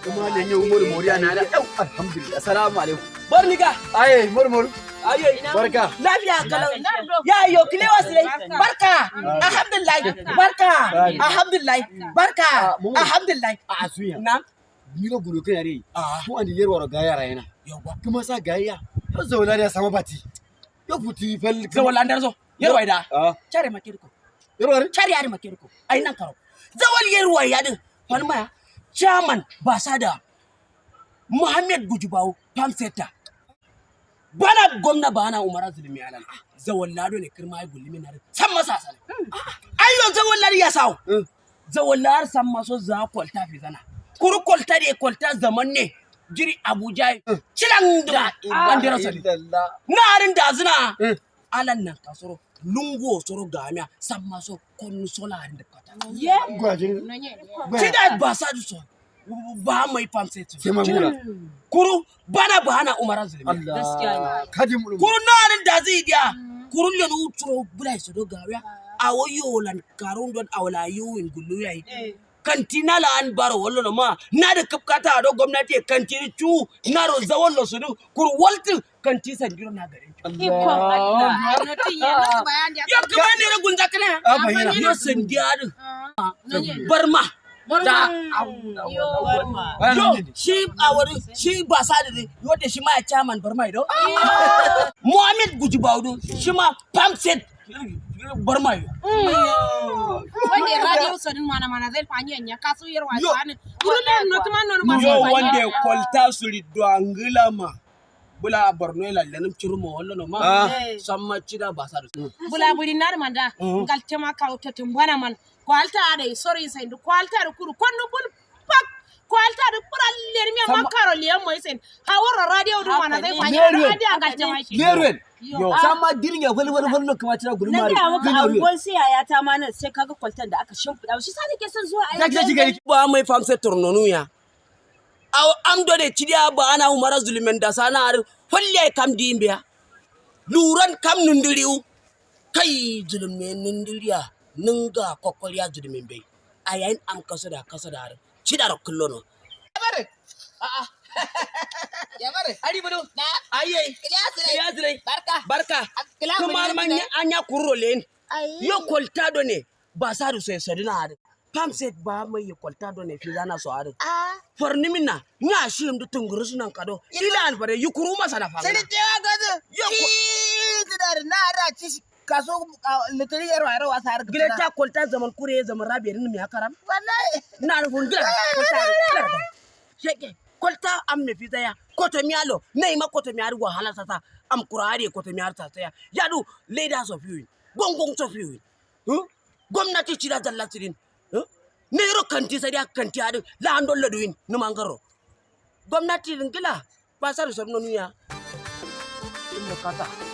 kuma ne yau murmuriya na da alhamdulillah assalamu alaikum barnika aye murmur aye barka lafiya kalau ya yo kilewa sai barka alhamdulillah barka alhamdulillah barka alhamdulillah a asuya na ni ga gudu kai yare ko an yarwa ga yara yana yawa kuma sa gayya yo zawla da sama bati yo futi fal zawla ndar zo yarwa da chare makirko yarwa chare yare makirko ai nan karo zawal yarwa ya din falma chairman basada Muhammad Gujubawo pamseta bana gwamna bana umara zulmi alan zawallado ne kirma ai gulmi na san masa sala ayyo zawallari ya sawo zawallar san maso za kwalta fi zana kuru kwalta de kwalta zaman ne jiri Abuja cilan da bandira sali narin da zina alan nan kasoro lungo soro gamia san maso konnu sola da kata ye gwajin cida basadu so ba mai pamseta sai magura kuru bana bana umara zulmi gaskiya kaji mu kuru narin da zai dia kuru le no turo bulai so do gawa awoyo lan karun don awla yuwin gullu yayi kantina la an baro wallo ma na da kafkata do gwamnati kantiri cu na ro zawon lo su kuru walti kanti san giro na garin iko Allah notin yana bayan da ya kuma ne ra gunza kana yo san diadu barma da yo shi awari shi ba sa da yo da shi ma ya chairman barma do Muhammad Gujubawo shi ma pamset barma yo wanda radio sonin mana zai fanya nya kasu yarwa tsanin kurule notman non ba yo wanda kwalta suri do angila ma bula borno la lanum churumo wallo no ma samma cida ba sa bula buri nar manda ngal tema kawta tumbana man kwalta da sori sai du kwalta da kuru konno bul pak kwalta da pural ler mi makaro liyan mo isen hawara radio du mana zai fanya radio ngal tema shi lerwen yo sama dirin ya wani kuma tana gurin mari na ga abubuwan sai yaya ta ma nan sai kaga kwaltan da aka shimfida shi sa take son zuwa zaki ba mai famse tornonu ya aw am do de cidiya ba ana umara zulmen da sana ar falle kam dimbiya luran kam nundiriu kai zulmen nundiriya ninga kokoriya zulmen bai ayayin am kasada ar cidar kullono bare ya bare ari budu na aye kilasre barka kuma man anya kurolen yo koltado ne ba sa du sai sadina ar pamset ba mai koltado ne fi zana so ar forni minna nya shim du tunguru nan kado ilan bare yukuru masa da fara sai tewa gazo ki tidar na ra ci kaso litiri yaro yaro wasa har gile ta kolta zaman kure zaman rabiyar ni me akaram wallahi na rufun gila sheke kolta am me fi zaya koto mialo nei ma koto miari go halata ta am kurare koto miari ta ya yadu leaders of you gongong of you gwamnati ci da dallatirin ne ro kanti sai da kanti adu la andol la duin no mangaro gwamnati ngila ba sa so no nuya in kata